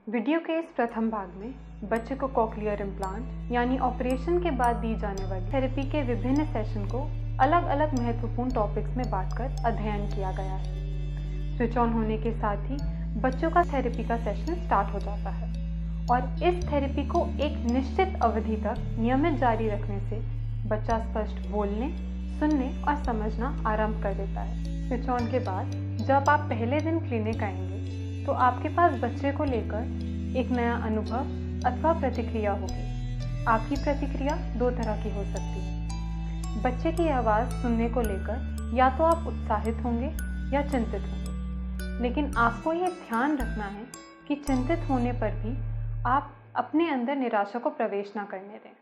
Video के इस प्रथम भाग में बच्चे को कॉकलियर इम्प्लांट यानी ऑपरेशन के बाद दी जाने वाली थेरेपी के विभिन्न सेशन को अलग अलग महत्वपूर्ण टॉपिक्स में बांटकर अध्ययन किया गया है। स्विच ऑन होने के साथ ही बच्चों का थेरेपी का सेशन स्टार्ट हो जाता है और इस थेरेपी को एक निश्चित अवधि तक नियमित जारी रखने से बच्चा स्पष्ट बोलने, सुनने और समझना आरंभ कर देता है। स्विच ऑन के बाद जब आप पहले दिन क्लिनिक आएंगे तो आपके पास बच्चे को लेकर एक नया अनुभव अथवा प्रतिक्रिया होगी। आपकी प्रतिक्रिया दो तरह की हो सकती है। बच्चे की आवाज़ सुनने को लेकर या तो आप उत्साहित होंगे या चिंतित होंगे, लेकिन आपको ये ध्यान रखना है कि चिंतित होने पर भी आप अपने अंदर निराशा को प्रवेश ना करने दें।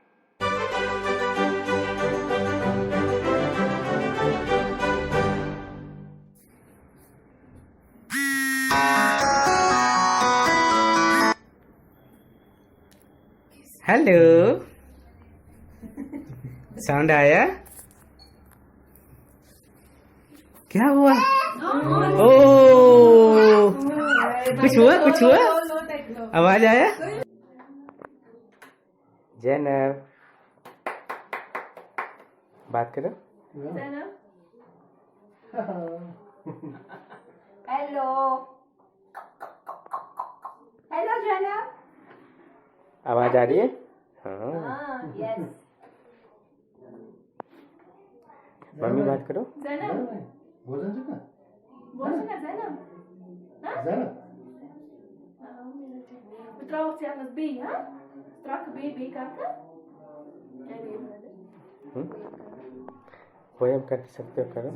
हेलो, साउंड आया? क्या हुआ? ओ, कुछ हुआ? आवाज आया? जैनब, बात करो। हेलो जैनब। आवाज आ रही है? हाँ। यस। मम्मी बात करो। Vertrouwt je aan het B, hè? Strakke B kakken. Poem कर सकते हो, करो।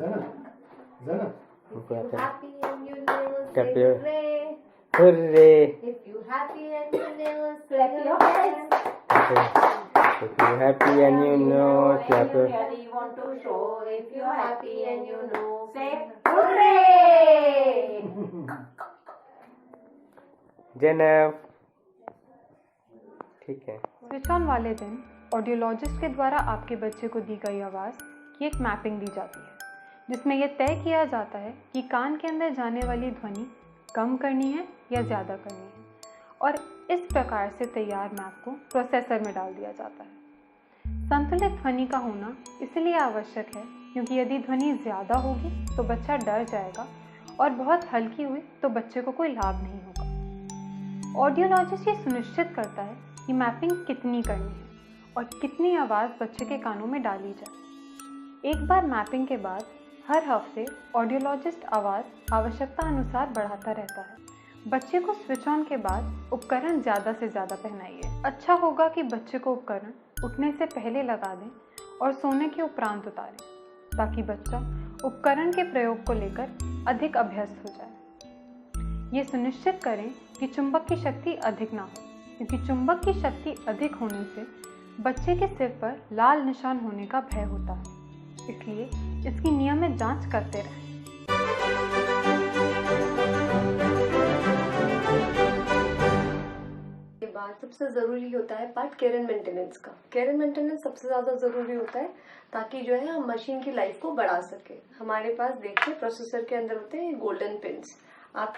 उनको आता है। Happy and you never Clap say your- hooray. Hooray! If you happy and you never say Clap your hands. If you're happy and you know, clap your. you want to show. If you're happy and you know, Say hooray. Zainab, ठीक है। Switch on वाले दिन audiologist के द्वारा आपके बच्चे को दी गई आवाज़ की एक मैपिंग दी जाती है, जिसमें यह तय किया जाता है कि कान के अंदर जाने वाली ध्वनि कम करनी है या ज़्यादा करनी है, और इस प्रकार से तैयार मैप को प्रोसेसर में डाल दिया जाता है। संतुलित ध्वनि का होना इसलिए आवश्यक है क्योंकि यदि ध्वनि ज़्यादा होगी तो बच्चा डर जाएगा और बहुत हल्की हुई तो बच्चे को कोई लाभ नहीं होगा। ऑडियोलॉजिस्ट ये सुनिश्चित करता है कि मैपिंग कितनी करनी है और कितनी आवाज़ बच्चे के कानों में डाली जाए। एक बार मैपिंग के बाद हर हफ्ते ऑडियोलॉजिस्ट आवाज़ आवश्यकता अनुसार बढ़ाता रहता है। बच्चे को स्विच ऑन के बाद उपकरण ज़्यादा से ज़्यादा पहनाइए। अच्छा होगा कि बच्चे को उपकरण उठने से पहले लगा दें और सोने के उपरांत उतारें, ताकि बच्चा उपकरण के प्रयोग को लेकर अधिक अभ्यस्त हो जाए। ये सुनिश्चित करें कि चुंबक की शक्ति अधिक ना हो, क्योंकि चुंबक की शक्ति अधिक होने से बच्चे के सिर पर लाल निशान होने का भय होता है, इसलिए इसकी नियमित जांच करते रहें। के बाद सबसे ज़रूरी होता है पार्ट केयर एंड मेंटेनेंस का। केयर एंड मेंटेनेंस सबसे ज़्यादा ज़रूरी होता है ताकि जो है हम मशीन की लाइफ को बढ़ा सके। हमारे पास देखिए प्रोसेसर के अंदर होते हैं गोल्डन पिन्स, आप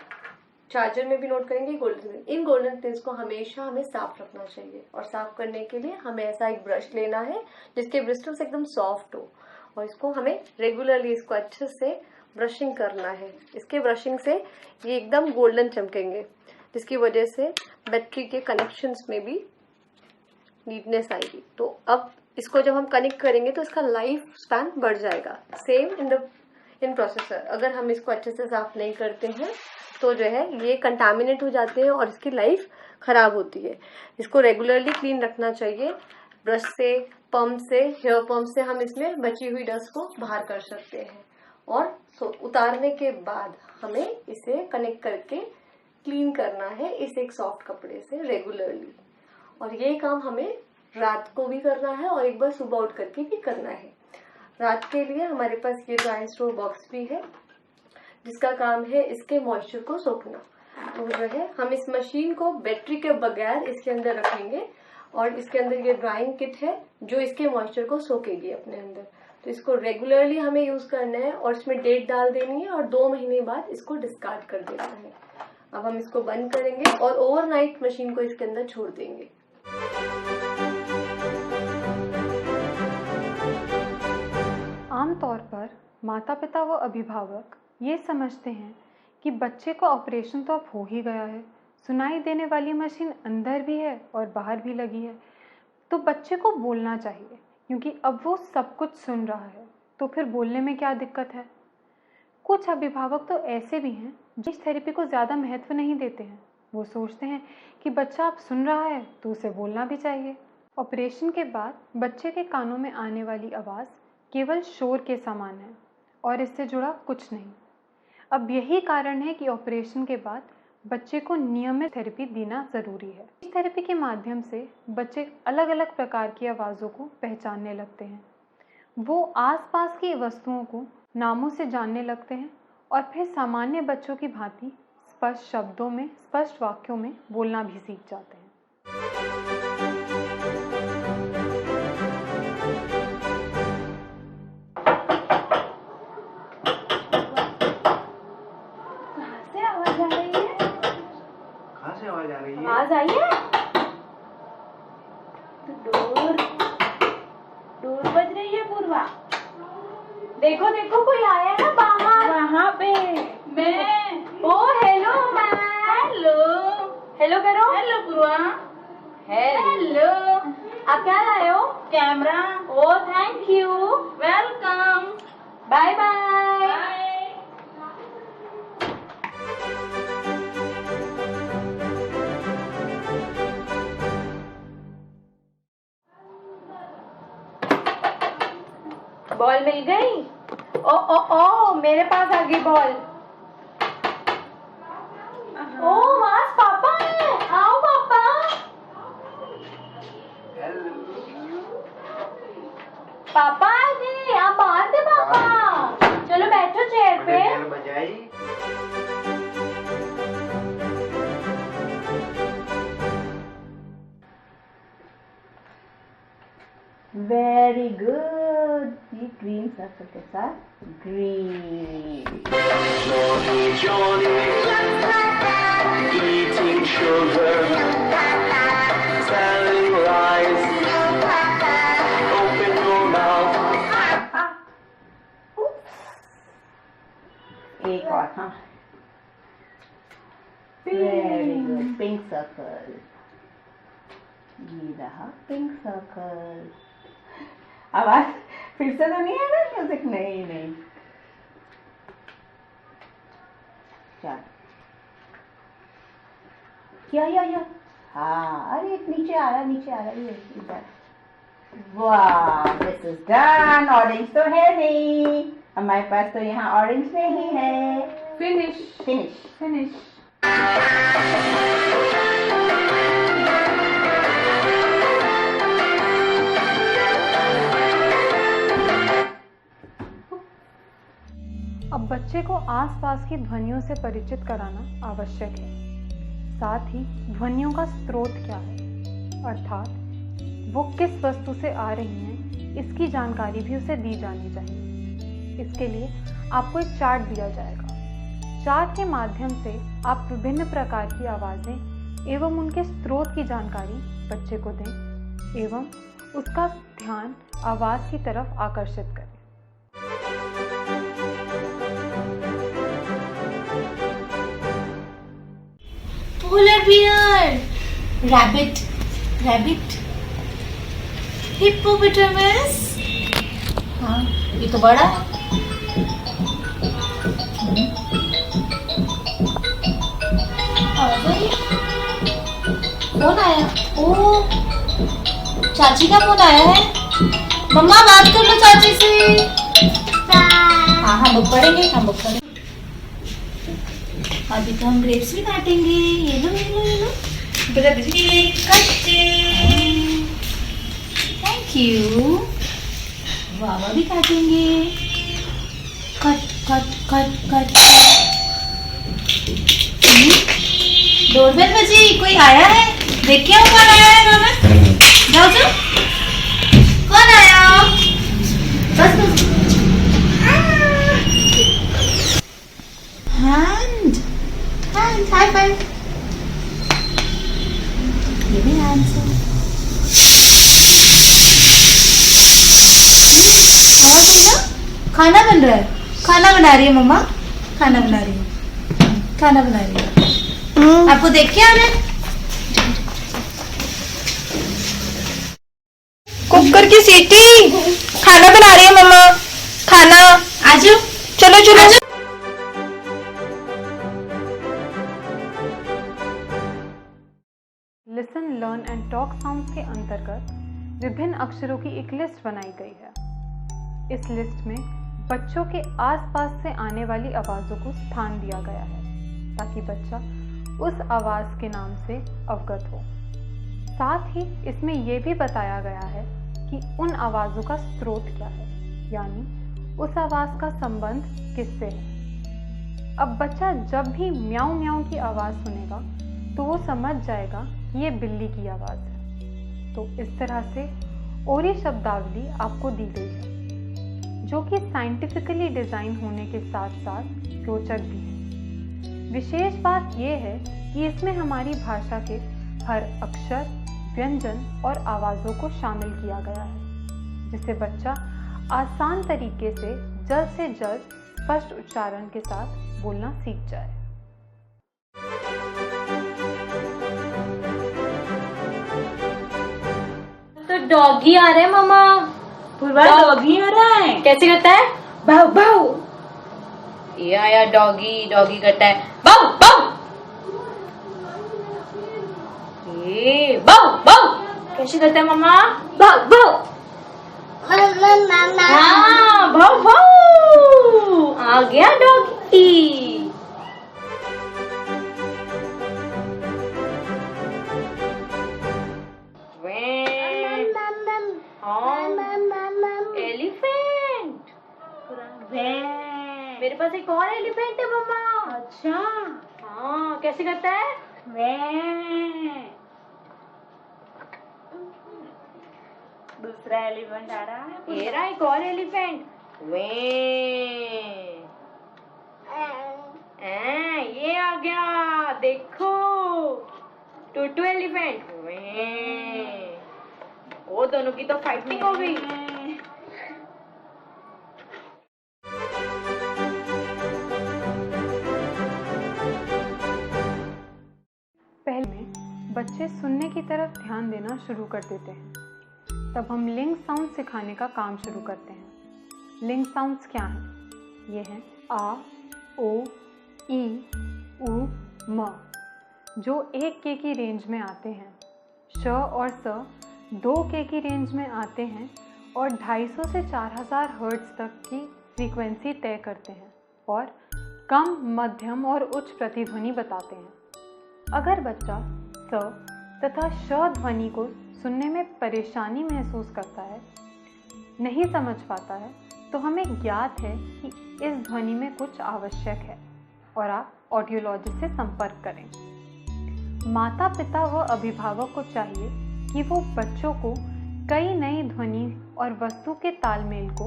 चार्जर में भी नोट करेंगे गोल्डन पिन। इन गोल्डन पिन्स को हमेशा हमें साफ रखना चाहिए और साफ करने के लिए हमें ऐसा एक ब्रश लेना है जिसके ब्रिस्टल्स एकदम सॉफ्ट हो, और इसको हमें रेगुलरली इसको अच्छे से ब्रशिंग करना है। इसके ब्रशिंग से ये एकदम गोल्डन चमकेंगे, जिसकी वजह से बैटरी के कनेक्शंस में भी नीटनेस आएगी। तो अब इसको जब हम कनेक्ट करेंगे तो इसका लाइफ स्पैन बढ़ जाएगा। सेम इन प्रोसेसर, अगर हम इसको अच्छे से साफ नहीं करते हैं तो जो है ये कंटामिनेट हो जाते हैं और इसकी लाइफ खराब होती है। इसको रेगुलरली क्लीन रखना चाहिए। ब्रश से, पंप से, हेयर पंप से हम इसमें बची हुई डस्ट को बाहर कर सकते हैं, और उतारने के बाद हमें इसे कनेक्ट करके क्लीन करना है इस एक सॉफ्ट कपड़े से रेगुलरली। और ये काम हमें रात को भी करना है और एक बार सुबह उठ करके भी करना है। रात के लिए हमारे पास ये ड्राई स्टोर बॉक्स भी है, जिसका काम है इसके मॉइस्चर को सोखना। तो जो है हम इस मशीन को बैटरी के बगैर इसके अंदर रखेंगे, और इसके अंदर ये ड्राइंग किट है जो इसके मॉइस्चर को सोखेगी अपने अंदर। तो इसको रेगुलरली हमें यूज़ करना है और इसमें डेट डाल देनी है और 2 महीने बाद इसको डिस्कार्ड कर देना है। अब हम इसको बंद करेंगे और ओवरनाइट मशीन को इसके अंदर छोड़ देंगे। आमतौर पर माता पिता व अभिभावक ये समझते हैं कि बच्चे को ऑपरेशन तो अब हो ही गया है, सुनाई देने वाली मशीन अंदर भी है और बाहर भी लगी है, तो बच्चे को बोलना चाहिए क्योंकि अब वो सब कुछ सुन रहा है, तो फिर बोलने में क्या दिक्कत है। कुछ अभिभावक तो ऐसे भी हैं जो इस थेरेपी को ज़्यादा महत्व नहीं देते हैं। वो सोचते हैं कि बच्चा अब सुन रहा है तो उसे बोलना भी चाहिए। ऑपरेशन के बाद बच्चे के कानों में आने वाली आवाज़ केवल शोर के समान है और इससे जुड़ा कुछ नहीं। अब यही कारण है कि ऑपरेशन के बाद बच्चे को नियमित थेरेपी देना ज़रूरी है। इस थेरेपी के माध्यम से बच्चे अलग अलग प्रकार की आवाज़ों को पहचानने लगते हैं। वो आसपास की वस्तुओं को नामों से जानने लगते हैं और फिर सामान्य बच्चों की भांति स्पष्ट शब्दों में, स्पष्ट वाक्यों में बोलना भी सीख जाते हैं। आवाज आई है? डोर बज रही है पूर्वा। देखो देखो कोई आया है बाहर। वहाँ पे मैं। Oh hello ma'am. हेलो करो। हेलो पूर्वा। हेलो। आप क्या लाए हो? Camera. Oh thank you. Welcome. Bye bye. Ball मिल गई? ओ ओ ओ मेरे पास आ गई बॉल। ओ आज पापा है। आओ पापा। पापा आ गए। आप बाहर थे पापा। चलो बैठो चेयर पे। Very good. ये ग्रीन सर्कल के साथ green. Johnny, eating sugar, telling lies, open your mouth. एक और, हाँ। Very good. Pink circle. ये रहा पिंक सर्कल। आवाज फिर से तो नहीं है ना म्यूजिक? नहीं। चल या हाँ, अरे नीचे आ रहा ये इधर। वाह, दिस इज डन। ऑरेंज तो है नहीं हमारे पास, तो यहाँ ऑरेंज नहीं है। फिनिश। अब बच्चे को आसपास की ध्वनियों से परिचित कराना आवश्यक है। साथ ही ध्वनियों का स्रोत क्या है, अर्थात वो किस वस्तु से आ रही हैं, इसकी जानकारी भी उसे दी जानी चाहिए। इसके लिए आपको एक चार्ट दिया जाएगा। चार्ट के माध्यम से आप विभिन्न प्रकार की आवाज़ें एवं उनके स्रोत की जानकारी बच्चे को दें एवं उसका ध्यान आवाज़ की तरफ आकर्षित करें। Polar bear, rabbit, hippopotamus। हाँ, ये तो बड़ा है। फोन आया। ओ, चाची का फोन आया है। मम्मा बात कर लो चाची से। हाँ बुक पढ़ेंगे। अभी तो हम ग्रेप्स भी काटेंगे। ये लो थैंक यू। वावा भी काटेंगे। कट। डोरबेल बजी, कोई आया है? देख के आओ कौन आया है। जाओ कौन आया? बस बस हैंड हैंड हाई फाइव ये भी हैंड से खाना बन रहा है खाना बना रही है मम्मा खाना बना रही है खाना बना रही है आपको देख के आ रहा है कुकर की सीटी खाना बना रही है मम्मा खाना आ जाओ चलो चलो listen learn and talk sounds के अंतर्गत विभिन्न अक्षरों की एक लिस्ट बनाई गई है। इस लिस्ट में बच्चों के आसपास से आने वाली आवाज़ों को स्थान दिया गया है ताकि बच्चा उस आवाज़ के नाम से अवगत हो। साथ ही इसमें यह भी बताया गया है कि उन आवाज़ों का स्रोत क्या है, यानी उस आवाज़ का संबंध किससे है। अब बच्चा जब भी म्याऊं म्याऊं की आवाज़ सुनेगा तो वो समझ जाएगा कि ये बिल्ली की आवाज़ है। तो इस तरह से ओरी शब्दावली आपको दी गई है जो कि साइंटिफिकली डिज़ाइन होने के साथ साथ रोचक भी है। विशेष बात यह है कि इसमें हमारी भाषा के हर अक्षर, व्यंजन और आवाज़ों को शामिल किया गया है जिससे बच्चा आसान तरीके से जल्द स्पष्ट उच्चारण के साथ बोलना सीख जाए। तो डॉगी आ रहा है मामा पूर्वा डॉगी आ रहा है कैसे करता है भाव भाव ये आया डॉगी डॉगी करता है बाउ बाउ ये बाउ बाउ कैसे करता है मामा बाउ बाउ हाँ भाव भाव आ गया डॉगी एलिफेंट मेरे पास एक और एलिफेंट है मम्मा अच्छा हाँ कैसे करता है दूसरा एलिफेंट आ रहा है ये रहा एक और एलिफेंट ये आ गया देखो टूटू एलिफेंट वो दोनों की तो फाइटिंग हो गई पहले में बच्चे सुनने की तरफ ध्यान देना शुरू कर देते हैं, तब हम लिंक साउंड सिखाने का काम शुरू करते हैं। लिंक साउंड्स क्या हैं? ये हैं आ, ओ, ई, उ, म, जो 1 के की रेंज में आते हैं। श और स 2 के की रेंज में आते हैं और 250 से 4000 हर्ट्ज तक की फ्रीक्वेंसी तय करते हैं और कम, मध्यम और उच्च प्रतिध्वनि बताते हैं। अगर बच्चा स तथा श ध्वनि को सुनने में परेशानी महसूस करता है, नहीं समझ पाता है, तो हमें ज्ञात है कि इस ध्वनि में कुछ आवश्यक है और आप ऑडियोलॉजिस्ट से संपर्क करें। माता पिता व अभिभावक को चाहिए कि वो बच्चों को कई नई ध्वनि और वस्तु के तालमेल को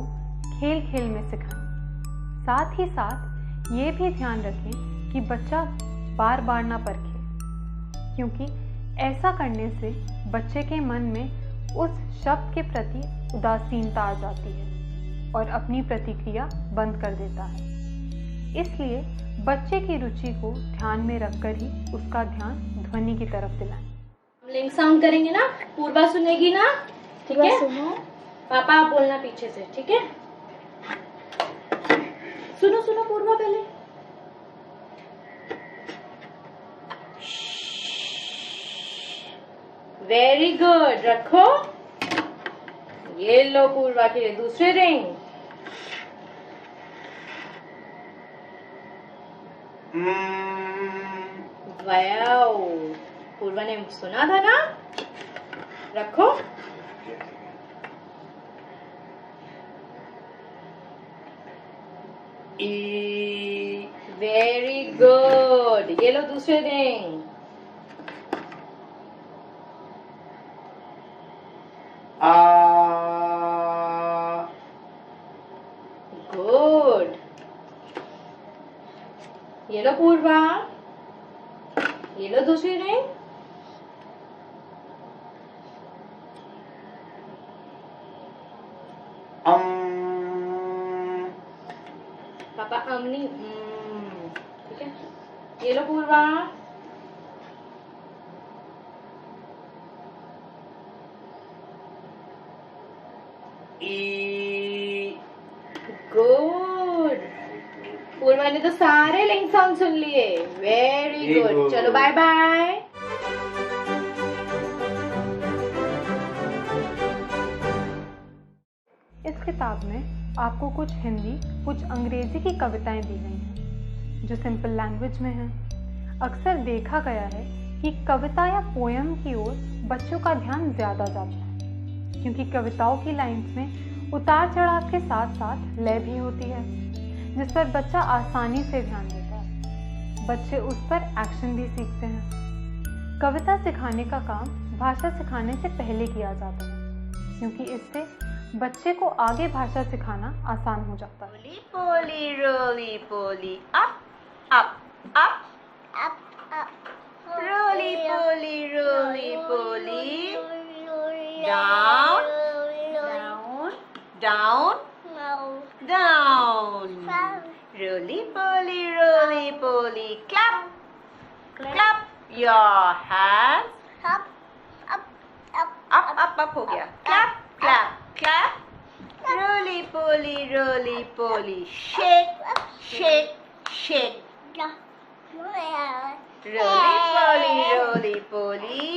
खेल खेल में सिखाएं। साथ ही साथ ये भी ध्यान रखें कि बच्चा बार बार ना परखे, क्योंकि ऐसा करने से बच्चे के मन में उस शब्द के प्रति उदासीनता आ जाती है और अपनी प्रतिक्रिया बंद कर देता है। इसलिए बच्चे की रुचि को ध्यान में रखकर ही उसका ध्यान ध्वनि की तरफ दिलाएं। लिंक साउंड करेंगे ना, पूर्वा सुनेगी ना, ठीक है? पापा आप बोलना पीछे से, ठीक है? सुनो सुनो पूर्वा पहले। वेरी गुड, रखो। ये लो पूर्वा के लिए दूसरे रिंग। वाओ, पूर्वा ने सुना था ना, रखो। वेरी गुड, ये लो दूसरे रिंग। ये लो पूर्वा, ये लो दूसरी रिंग। पापा अमनी, ठीक है। ये लो पूर्वा, गुड। पूर्वा ने तो सारे लिंक सॉन्ग सुन लिए, वेरी गुड। चलो बाय बाय। इस किताब में आपको कुछ हिंदी, कुछ अंग्रेजी की कविताएं दी गई हैं जो सिंपल लैंग्वेज में हैं। अक्सर देखा गया है कि कविता या पोयम की ओर बच्चों का ध्यान ज़्यादा जाता है, क्योंकि कविताओं की लाइंस में उतार चढ़ाव के साथ साथ लय भी होती है, जिस पर बच्चा आसानी से ध्यान देता है। बच्चे उस पर एक्शन भी सीखते हैं। कविता सिखाने का काम भाषा सिखाने से पहले किया जाता है, क्योंकि इससे बच्चे को आगे भाषा सिखाना आसान हो जाता है। Roly poly, roly poly, up, up, up, up, up. Roly poly, roly poly, down, down, down, down. Roly poly, roly poly, clap, clap your hands. Up, up, up, up, up हो गया. Clap, clap, clap. Roly poly, roly poly, shake, shake, shake. Roly poly, roly poly.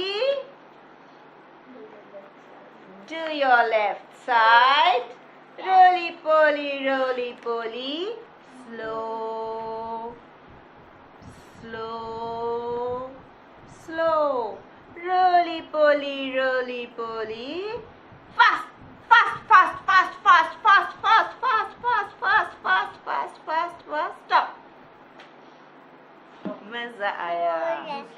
Do your left side. Roly poly, roly poly. Slow, slow, slow. Roly poly, roly poly. Fast, fast, fast, fast, fast, fast, fast, fast, fast, fast, fast, fast, fast, fast. Stop. मजा आया.